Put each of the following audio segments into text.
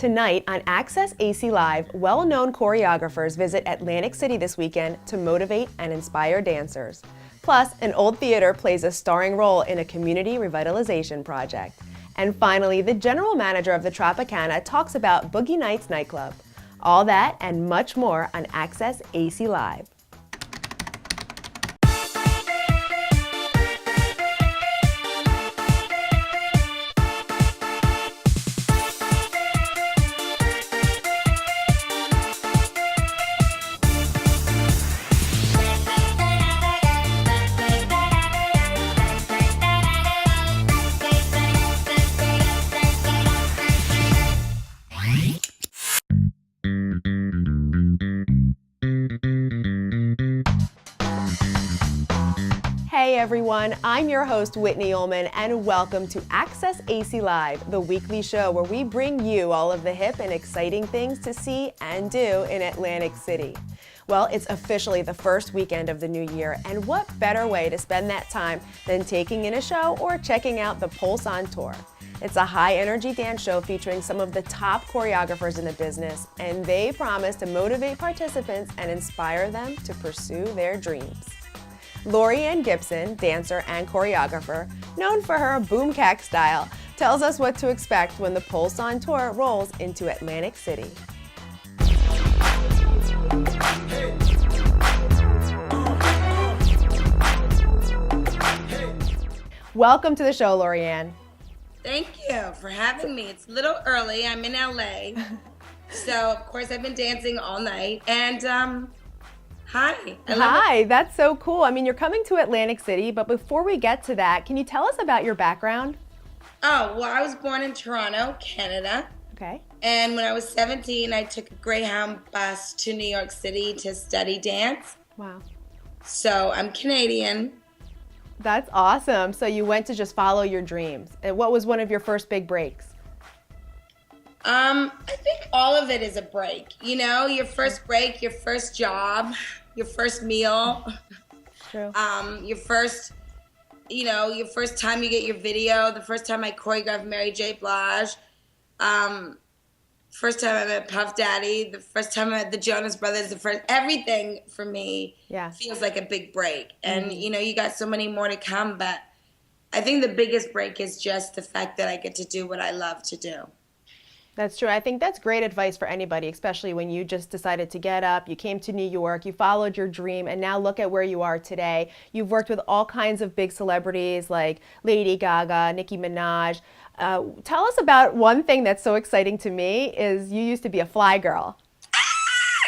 Tonight on Access AC Live, well-known choreographers visit Atlantic City this weekend to motivate and inspire dancers. Plus, an old theater plays a starring role in a community revitalization project. And finally, the general manager of the Tropicana talks about Boogie Nights nightclub. All that and much more on Access AC Live. Hey everyone, I'm your host Whitney Ullman and welcome to Access AC Live, the weekly show where we bring you all of the hip and exciting things to see and do in Atlantic City. Well, it's officially the first weekend of the new year, and what better way to spend that time than taking in a show or checking out the Pulse on Tour. It's a high-energy dance show featuring some of the top choreographers in the business, and they promise to motivate participants and inspire them to pursue their dreams. Lori-Ann Gibson, dancer and choreographer, known for her boom cack style, tells us what to expect when the Pulse on Tour rolls into Atlantic City. Welcome to the show, Lori-Ann. Thank you for having me. It's a little early. I'm in LA. So, of course, I've been dancing all night. And, hi. Hi, that's so cool. I mean, you're coming to Atlantic City, but before we get to that, can you tell us about your background? Oh, well, I was born in Toronto, Canada. Okay. And when I was 17, I took a Greyhound bus to New York City to study dance. Wow. So, I'm Canadian. That's awesome. So you went to just follow your dreams. And what was one of your first big breaks? I think all of it is a break. You know, your first break, your first job, your first meal. True. Your first time you get your video, the first time I choreographed Mary J. Blige, first time I met Puff Daddy, the first time I met the Jonas Brothers, everything for me feels like a big break. And, you know, you got so many more to come, but I think the biggest break is just the fact that I get to do what I love to do. That's true. I think that's great advice for anybody, especially when you just decided to get up, you came to New York, you followed your dream, and now look at where you are today. You've worked with all kinds of big celebrities like Lady Gaga, Nicki Minaj. Tell us about one thing that's so exciting to me is you used to be a fly girl.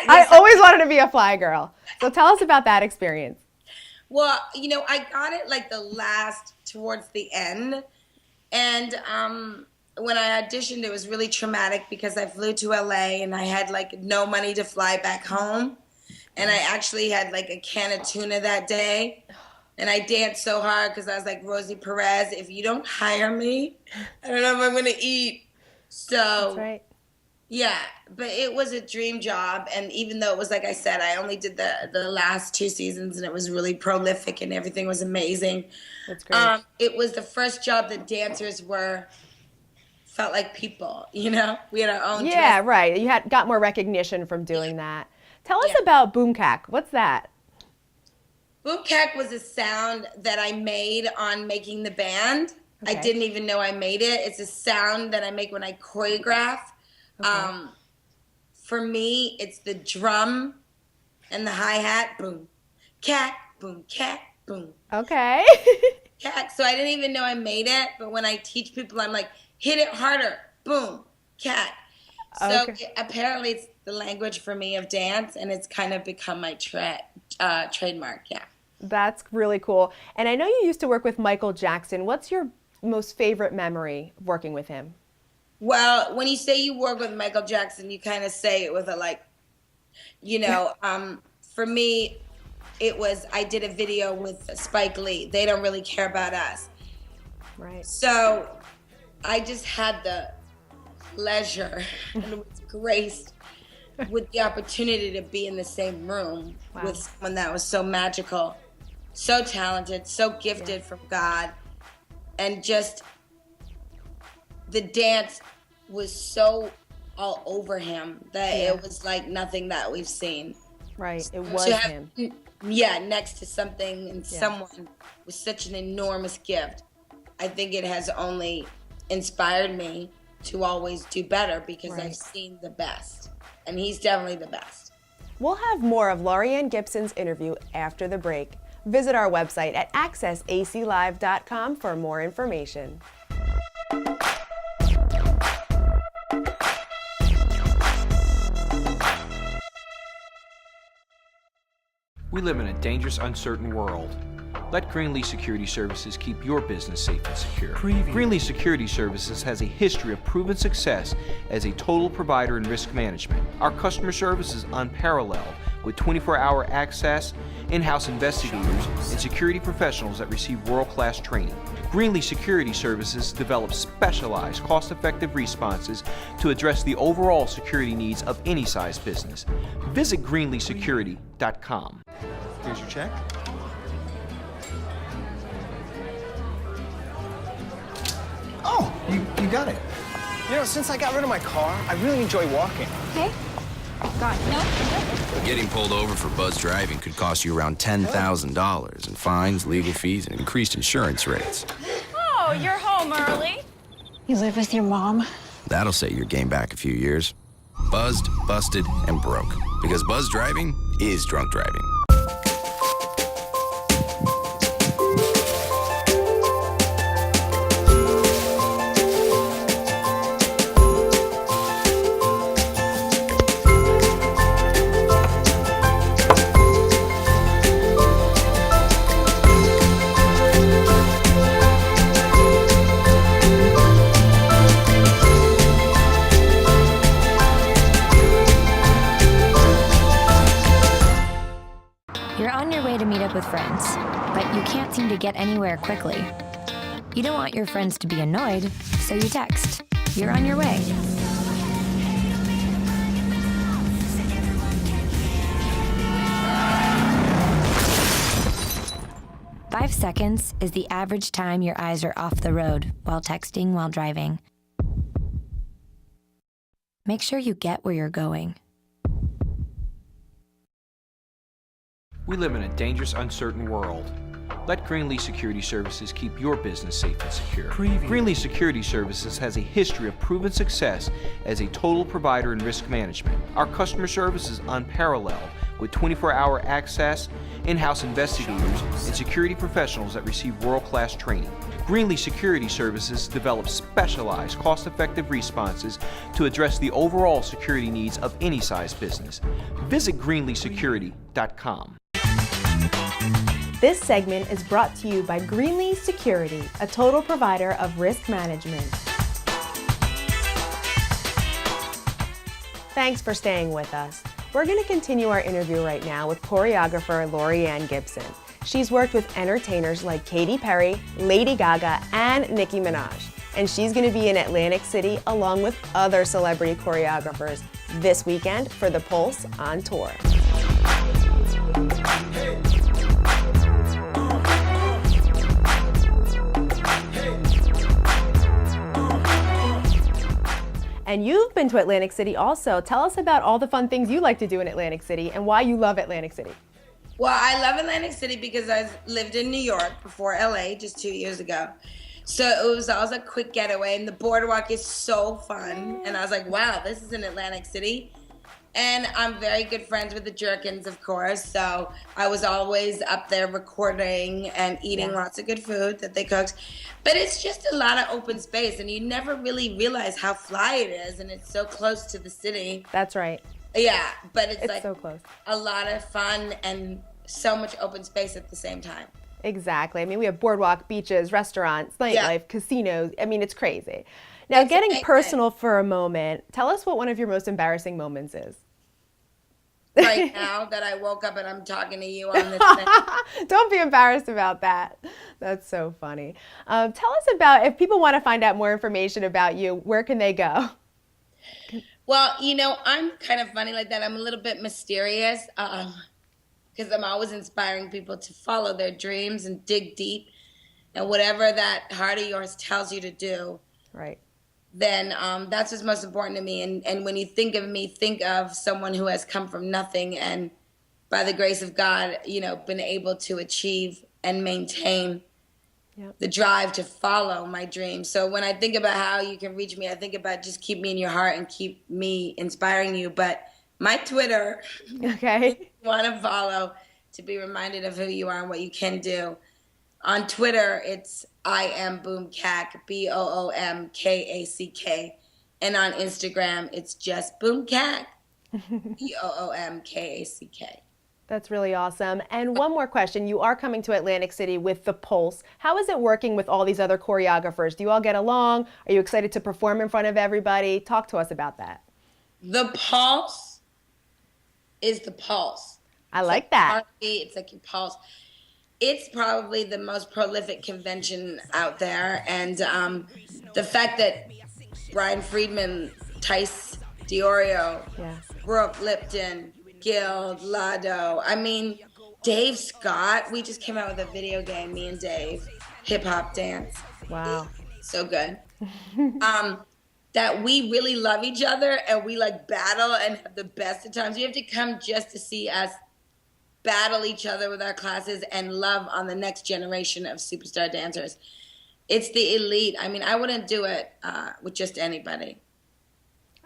Yes, I always wanted to be a fly girl. So tell us about that experience. Well, you know, I got it like towards the end. And when I auditioned, it was really traumatic because I flew to LA and I had like no money to fly back home. And I actually had like a can of tuna that day. And I danced so hard because I was like, Rosie Perez, if you don't hire me, I don't know if I'm going to eat. So, That's right. Yeah, but it was a dream job. And even though it was, like I said, I only did the last 2 seasons and it was really prolific and everything was amazing. That's great. It was the first job that dancers felt like people, you know? We had our own dress. Right. You got more recognition from doing that. Tell us about boom cack. What's that? Boom cack was a sound that I made on making the band. Okay. I didn't even know I made it. It's a sound that I make when I choreograph. Okay. For me, it's the drum and the hi-hat. Boom, cat, boom, boom. Okay. Cat. So I didn't even know I made it. But when I teach people, I'm like, hit it harder. Boom, cat. So apparently it's the language for me of dance, and it's kind of become my trademark, yeah. That's really cool. And I know you used to work with Michael Jackson. What's your most favorite memory of working with him? Well, when you say you work with Michael Jackson, you kind of say it with a like, you know, for me, it was, I did a video with Spike Lee. They don't really care about us. Right. So I just had the pleasure and was graced with the opportunity to be in the same room with someone that was so magical, so talented, so gifted from God, and just the dance was so all over him that Yeah. it was like nothing that we've seen. Right. It So was to have, him. yeah, next to something and Yeah. someone with such an enormous gift, I think it has only inspired me to always do better because Right. I've seen the best. And he's definitely the best. We'll have more of Lorianne Gibson's interview after the break. Visit our website at accessaclive.com for more information. We live in a dangerous, uncertain world. Let Greenlee Security Services keep your business safe and secure. Greenlee Security Services has a history of proven success as a total provider in risk management. Our customer service is unparalleled with 24-hour access, in-house investigators, and security professionals that receive world-class training. Greenlee Security Services develops specialized, cost-effective responses to address the overall security needs of any size business. Visit greenleesecurity.com. Here's your check. Oh, you got it. You know, since I got rid of my car, I really enjoy walking. Okay. God, no. Getting pulled over for buzz driving could cost you around $10,000 in fines, legal fees, and increased insurance rates. Oh, you're home early. You live with your mom? That'll set your game back a few years. Buzzed, busted, and broke. Because buzz driving is drunk driving. You're on your way to meet up with friends, but you can't seem to get anywhere quickly. You don't want your friends to be annoyed, so you text. You're on your way. Five seconds is the average time your eyes are off the road while texting while driving. Make sure you get where you're going. We live in a dangerous, uncertain world. Let Greenlee Security Services keep your business safe and secure. Greenlee Security Services has a history of proven success as a total provider in risk management. Our customer service is unparalleled with 24-hour access, in-house investigators, and security professionals that receive world-class training. Greenlee Security Services develops specialized, cost-effective responses to address the overall security needs of any size business. Visit greenleesecurity.com. This segment is brought to you by Greenlee Security, a total provider of risk management. Thanks for staying with us. We're going to continue our interview right now with choreographer Lorianne Gibson. She's worked with entertainers like Katy Perry, Lady Gaga, and Nicki Minaj. And she's going to be in Atlantic City along with other celebrity choreographers this weekend for the Pulse on tour. And you've been to Atlantic City also. Tell us about all the fun things you like to do in Atlantic City and why you love Atlantic City. Well, I love Atlantic City because I lived in New York before LA just 2 years ago. So it was always a quick getaway, and the boardwalk is so fun. And I was like, wow, this is in Atlantic City. And I'm very good friends with the Jerkins, of course. So I was always up there recording and eating lots of good food that they cooked. But it's just a lot of open space, and you never really realize how fly it is, and it's so close to the city. That's right. Yeah, but it's like so close. A lot of fun and so much open space at the same time. Exactly. I mean, we have boardwalk, beaches, restaurants, nightlife, casinos. I mean, it's crazy. Now, It's getting amazing. personal for a moment, tell us what one of your most embarrassing moments is. Right now that I woke up and I'm talking to you on this thing. Don't be embarrassed about that. That's so funny. Tell us about, if people want to find out more information about you, where can they go? Well, you know, I'm kind of funny like that. I'm a little bit mysterious because I'm always inspiring people to follow their dreams and dig deep and whatever that heart of yours tells you to do. Right. then that's what's most important to me. And when you think of me, think of someone who has come from nothing and by the grace of God, you know, been able to achieve and maintain the drive to follow my dreams. So when I think about how you can reach me, I think about just keep me in your heart and keep me inspiring you. But my Twitter, okay, if you want to follow to be reminded of who you are and what you can do. On Twitter, it's I am Boomkack, BOOMKACK. And on Instagram, it's just Boomkack, BOOMKACK. That's really awesome. And one more question. You are coming to Atlantic City with The Pulse. How is it working with all these other choreographers? Do you all get along? Are you excited to perform in front of everybody? Talk to us about that. The Pulse is the pulse. I like that. It's like your pulse. It's probably the most prolific convention out there. And the fact that Brian Friedman, Tice Diorio, Brooke Lipton, Gil, Lado, I mean, Dave Scott, we just came out with a video game, me and Dave, hip hop dance. Wow. So good. That we really love each other and we like battle and have the best of times. You have to come just to see us battle each other with our classes and love on the next generation of superstar dancers. It's the elite. I mean, I wouldn't do it with just anybody.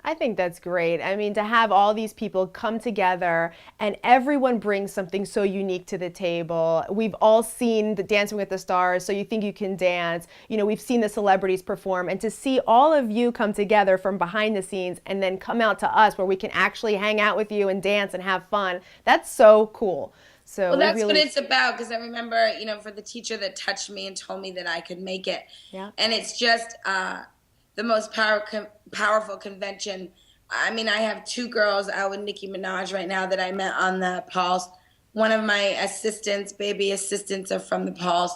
I think that's great. I mean, to have all these people come together and everyone brings something so unique to the table. We've all seen the Dancing with the Stars, So You Think You Can Dance. You know, we've seen the celebrities perform, and to see all of you come together from behind the scenes and then come out to us where we can actually hang out with you and dance and have fun, that's so cool. So well, that's what it's about, because I remember, you know, for the teacher that touched me and told me that I could make it. Yeah. And it's just the most powerful convention. I mean, I have two girls out with Nicki Minaj right now that I met on the Pulse. One of my assistants, baby assistants, are from the Pulse.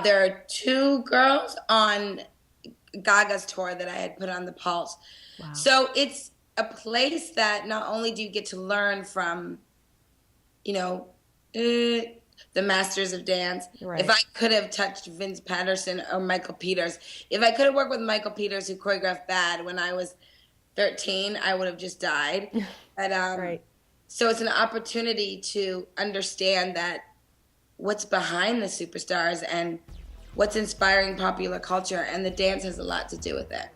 There are two girls on Gaga's tour that I had put on the Pulse. Wow. So it's a place that not only do you get to learn from, you know, the masters of dance. Right. If I could have touched Vince Patterson or Michael Peters, if I could have worked with Michael Peters, who choreographed Bad when I was 13, I would have just died. But right. So it's an opportunity to understand that what's behind the superstars and what's inspiring popular culture, and the dance has a lot to do with it.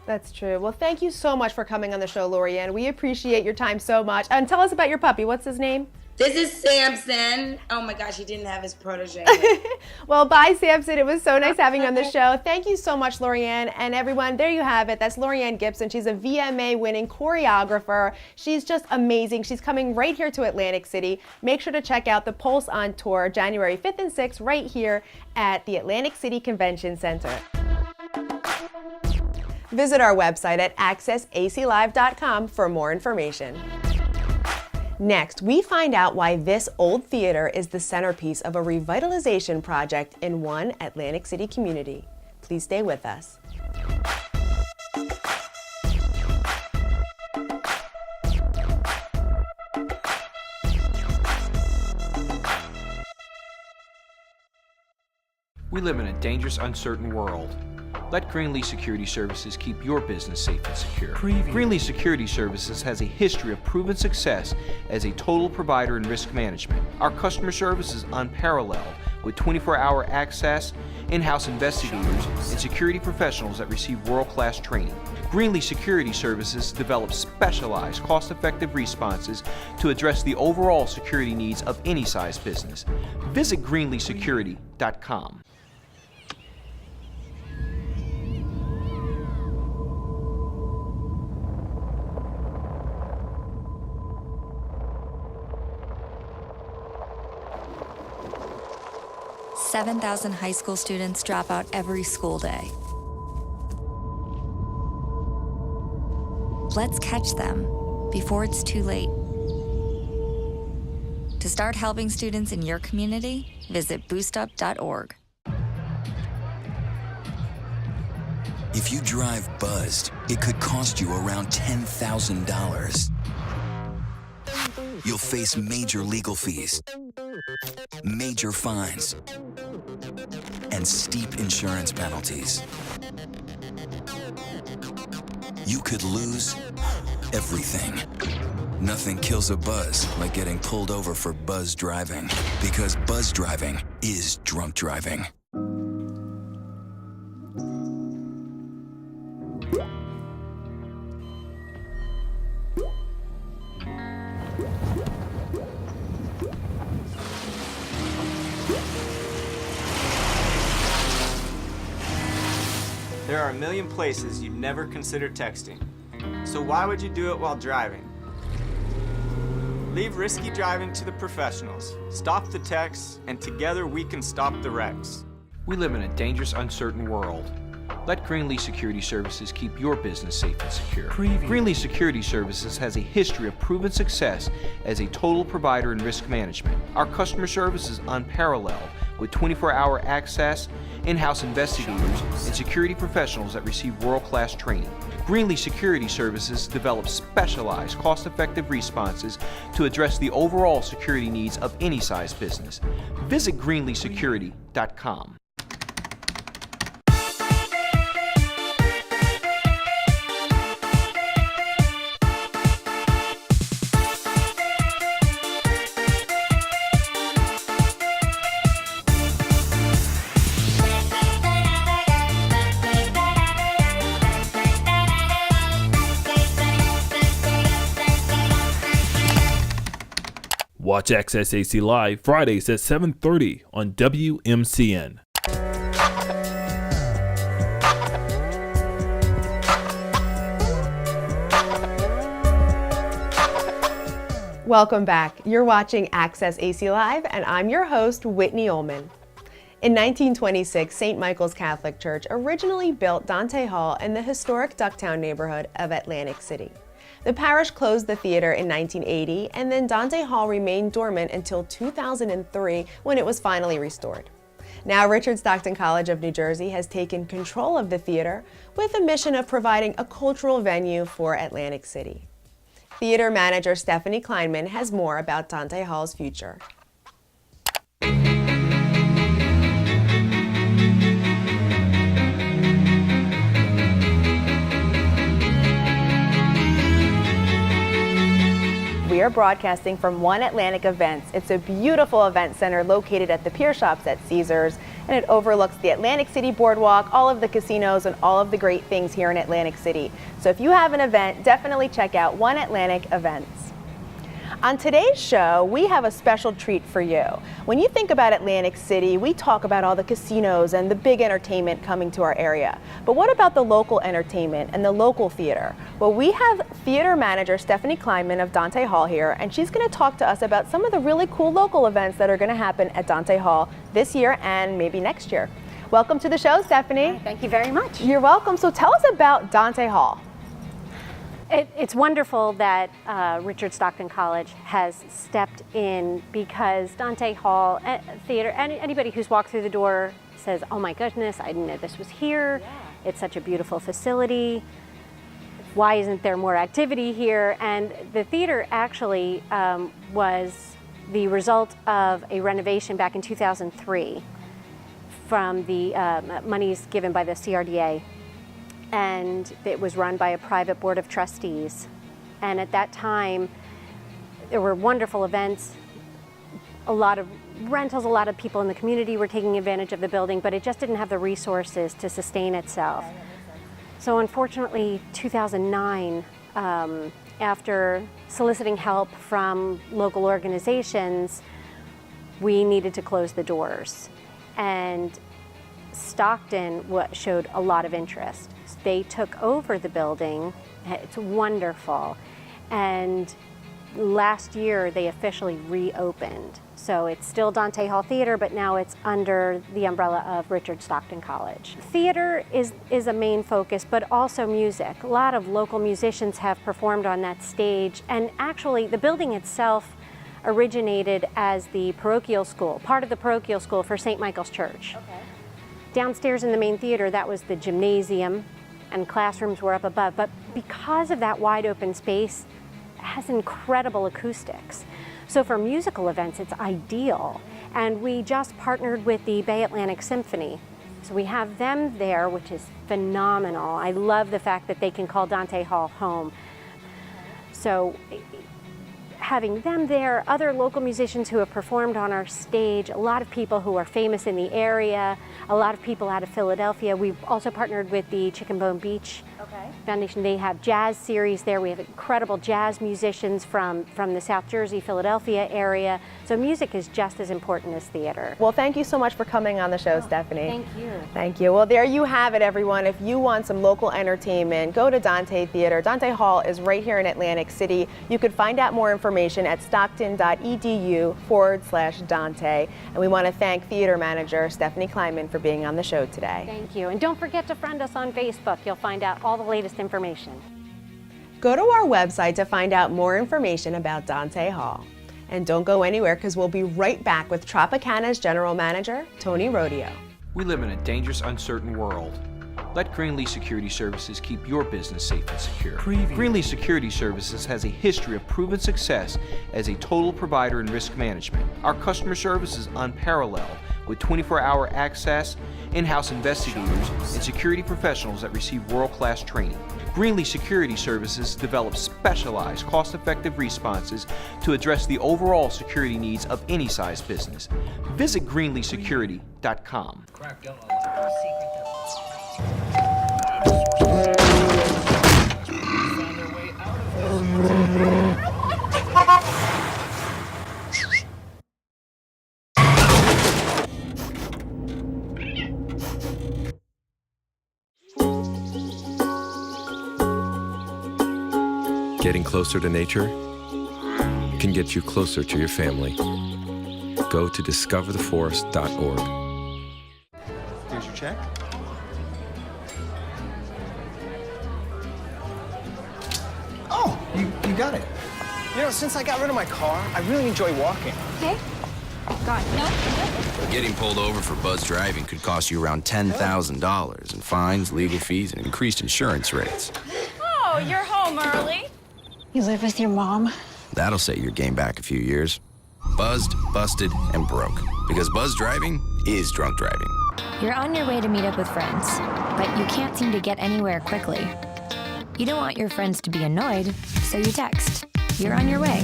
That's true. Well, thank you so much for coming on the show, Lorianne. We appreciate your time so much. And tell us about your puppy. What's his name? This is Samson. Oh my gosh, he didn't have his protege. Well, bye, Samson. It was so nice having you on the show. Thank you so much, Lorianne. And everyone, there you have it. That's Lorianne Gibson. She's a VMA-winning choreographer. She's just amazing. She's coming right here to Atlantic City. Make sure to check out The Pulse on Tour January 5th and 6th right here at the Atlantic City Convention Center. Visit our website at accessaclive.com for more information. Next, we find out why this old theater is the centerpiece of a revitalization project in one Atlantic City community. Please stay with us. We live in a dangerous, uncertain world. Let Greenlee Security Services keep your business safe and secure. Greenlee Security Services has a history of proven success as a total provider in risk management. Our customer service is unparalleled, with 24-hour access, in-house investigators, and security professionals that receive world-class training. Greenlee Security Services develops specialized, cost-effective responses to address the overall security needs of any size business. Visit greenleesecurity.com. $7,000 high school students drop out every school day. Let's catch them before it's too late. To start helping students in your community, visit boostup.org. If you drive buzzed, it could cost you around $10,000. You'll face major legal fees, major fines, and steep insurance penalties. you could lose everything. Nothing kills a buzz like getting pulled over for buzz driving, because buzz driving is drunk driving. There are a million places you'd never consider texting. So why would you do it while driving? Leave risky driving to the professionals. Stop the texts, and together we can stop the wrecks. We live in a dangerous, uncertain world. Let Greenlee Security Services keep your business safe and secure. Greenlee Security Services has a history of proven success as a total provider in risk management. Our customer service is unparalleled, with 24-hour access, in-house investigators, and security professionals that receive world-class training. Greenlee Security Services develops specialized, cost-effective responses to address the overall security needs of any size business. Visit greenleesecurity.com. Watch Access AC Live Fridays at 7:30 on WMCN. Welcome back. You're watching Access AC Live, and I'm your host, Whitney Ullman. In 1926, St. Michael's Catholic Church originally built Dante Hall in the historic Ducktown neighborhood of Atlantic City. The parish closed the theater in 1980, and then Dante Hall remained dormant until 2003 when it was finally restored. Now Richard Stockton College of New Jersey has taken control of the theater with a mission of providing a cultural venue for Atlantic City. Theater manager Stephanie Kleinman has more about Dante Hall's future. We are broadcasting from One Atlantic Events. It's a beautiful event center located at the Pier Shops at Caesars, and it overlooks the Atlantic City Boardwalk, all of the casinos, and all of the great things here in Atlantic City. So if you have an event, definitely check out One Atlantic Events. On today's show, we have a special treat for you. When you think about Atlantic City, we talk about all the casinos and the big entertainment coming to our area. But what about the local entertainment and the local theater? Well, we have theater manager Stephanie Kleinman of Dante Hall here, and she's going to talk to us about some of the really cool local events that are going to happen at Dante Hall this year and maybe next year. Welcome to the show, Stephanie. Thank you very much. You're welcome. So tell us about Dante Hall. It's wonderful that Richard Stockton College has stepped in, because Dante Hall Theater, anybody who's walked through the door says, oh my goodness, I didn't know this was here. Yeah. It's such a beautiful facility. Why isn't there more activity here? And the theater actually was the result of a renovation back in 2003 from the monies given by the CRDA. And it was run by a private board of trustees. And at that time, there were wonderful events, a lot of rentals, a lot of people in the community were taking advantage of the building, but it just didn't have the resources to sustain itself. So unfortunately, 2009, after soliciting help from local organizations, we needed to close the doors. And Stockton showed a lot of interest. They took over the building. It's wonderful. And last year they officially reopened. So it's still Dante Hall Theater, but now it's under the umbrella of Richard Stockton College. Theater is a main focus, but also music. A lot of local musicians have performed on that stage. And actually the building itself originated as the parochial school, part of the parochial school for St. Michael's Church. Okay. Downstairs in the main theater, that was the gymnasium, and classrooms were up above. But because of that wide open space, it has incredible acoustics. So for musical events, it's ideal. And we just partnered with the Bay Atlantic Symphony So we have them there, which is phenomenal. I love the fact that they can call Dante Hall home. So having them there, other local musicians who have performed on our stage, a lot of people who are famous in the area, a lot of people out of Philadelphia. We've also partnered with the Chicken Bone Beach Foundation. They have jazz series there. We have incredible jazz musicians from the South Jersey, Philadelphia area. So music is just as important as theater. Well, thank you so much for coming on the show, Stephanie. Thank you. Thank you. Well, there you have it, everyone. If you want some local entertainment, go to Dante Theater. Dante Hall is right here in Atlantic City. You could find out more information at stockton.edu/Dante. And we want to thank theater manager Stephanie Kleinman for being on the show today. Thank you. And don't forget to friend us on Facebook. You'll find out all the latest information. Go to our website to find out more information about Dante Hall. And don't go anywhere, because we'll be right back with Tropicana's General Manager, Tony Rodeo. We live in a dangerous, uncertain world. Let Greenlee Security Services keep your business safe and secure. Greenlee Security Services has a history of proven success as a total provider in risk management. Our customer service is unparalleled, with 24-hour access, in-house investigators, and security professionals that receive world-class training. Greenlee Security Services develops specialized, cost-effective responses to address the overall security needs of any size business. Visit greenleesecurity.com. Getting closer to nature can get you closer to your family. Go to discovertheforest.org. Here's your check. Oh, you got it. You know, since I got rid of my car, I really enjoy walking. Okay. God, no. Getting pulled over for buzz driving could cost you around $10,000 in fines, legal fees, and increased insurance rates. Oh, you're home early. You live with your mom? That'll set your game back a few years. Buzzed, busted, and broke. Because buzz driving is drunk driving. You're on your way to meet up with friends, but you can't seem to get anywhere quickly. You don't want your friends to be annoyed, so you text. You're on your way.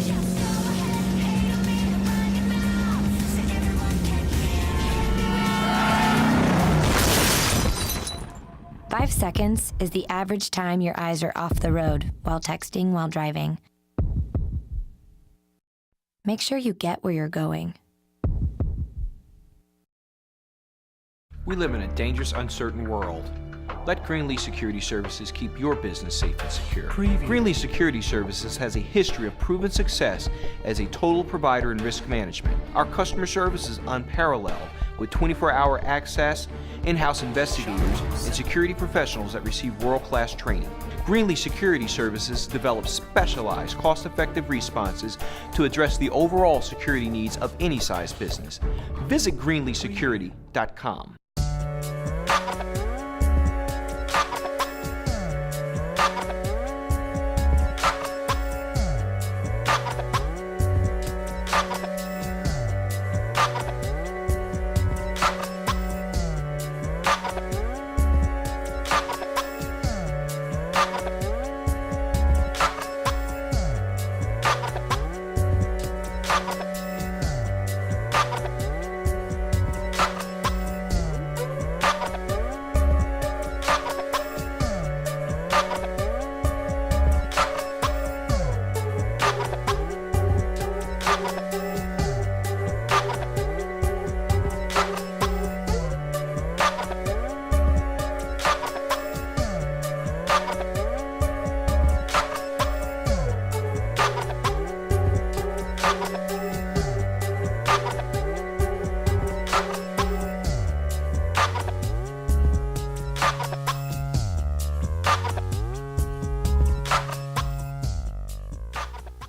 Five seconds is the average time your eyes are off the road while texting while driving. Make sure you get where you're going. We live in a dangerous, uncertain world. Let Greenlee Security Services keep your business safe and secure. Greenlee Security Services has a history of proven success as a total provider in risk management. Our customer service is unparalleled, with 24-hour access, in-house investigators, and security professionals that receive world-class training. Greenlee Security Services develops specialized, cost-effective responses to address the overall security needs of any size business. Visit greenleesecurity.com.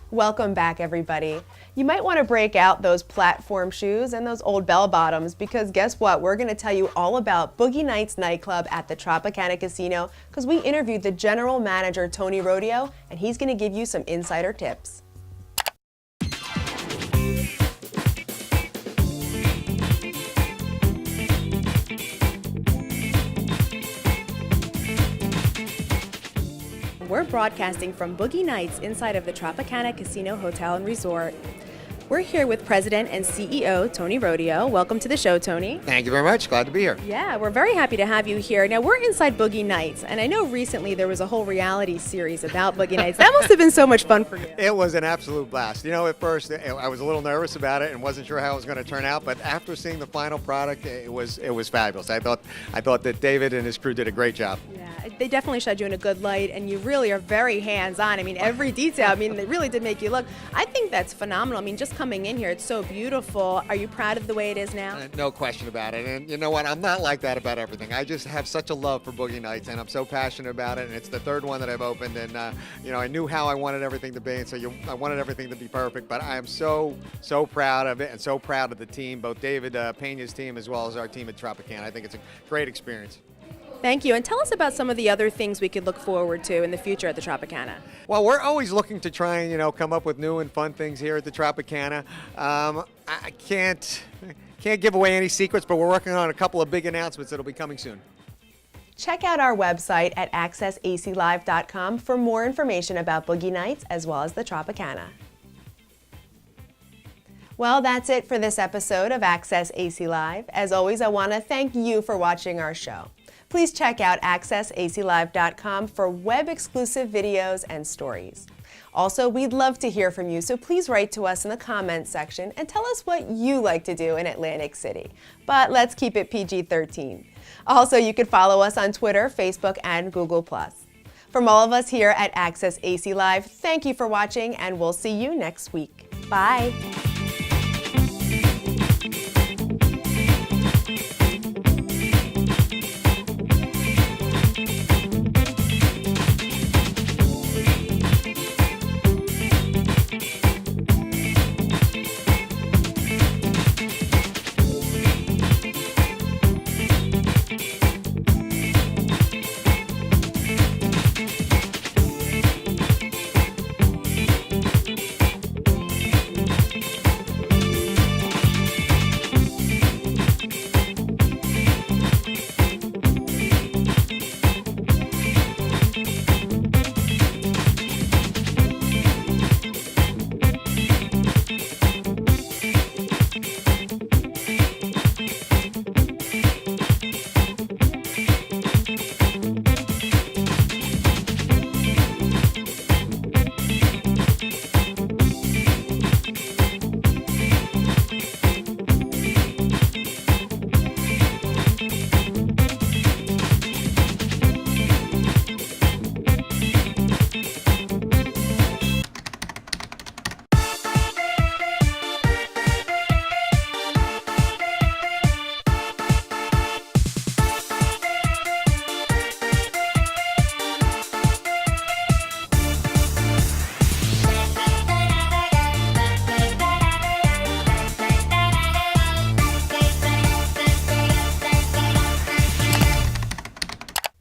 Welcome back, everybody. You might want to break out those platform shoes and those old bell bottoms, because guess what? We're going to tell you all about Boogie Nights nightclub at the Tropicana Casino, because we interviewed the general manager, Tony Rodeo, and he's going to give you some insider tips. broadcasting from Boogie Nights inside of the Tropicana Casino Hotel and Resort. We're here with President and CEO Tony Rodeo. Welcome to the show, Tony. Thank you very much. Glad to be here. Yeah, we're very happy to have you here. Now, we're inside Boogie Nights, and I know recently there was a whole reality series about Boogie Nights. That must have been so much fun for you. It was an absolute blast. You know, at first I was a little nervous about it and wasn't sure how it was going to turn out, but after seeing the final product, it was fabulous. I thought that David and his crew did a great job. Yeah, they definitely showed you in a good light, and you really are very hands-on. I mean, every detail. I mean, they really did make you look. I think that's phenomenal. I mean, just coming in here, it's so beautiful. Are you proud of the way it is now? No question about it. And you know what? I'm not like that about everything. I just have such a love for Boogie Nights, and I'm so passionate about it. And it's the third one that I've opened. And, you know, I knew how I wanted everything to be. And so I wanted everything to be perfect. But I am so proud of it and so proud of the team, both David Pena's team as well as our team at Tropicana. I think it's a great experience. Thank you. And tell us about some of the other things we could look forward to in the future at the Tropicana. Well, we're always looking to try and, you know, come up with new and fun things here at the Tropicana. I can't give away any secrets, but we're working on a couple of big announcements that'll be coming soon. Check out our website at accessaclive.com for more information about Boogie Nights as well as the Tropicana. Well, that's it for this episode of Access AC Live. As always, I want to thank you for watching our show. Please check out accessaclive.com for web-exclusive videos and stories. Also, we'd love to hear from you, so please write to us in the comments section and tell us what you like to do in Atlantic City. But let's keep it PG-13. Also, you can follow us on Twitter, Facebook, and Google+. From all of us here at Access AC Live, thank you for watching, and we'll see you next week. Bye.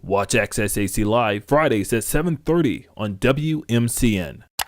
Watch Access AC Live Fridays at 7:30 on WMCN.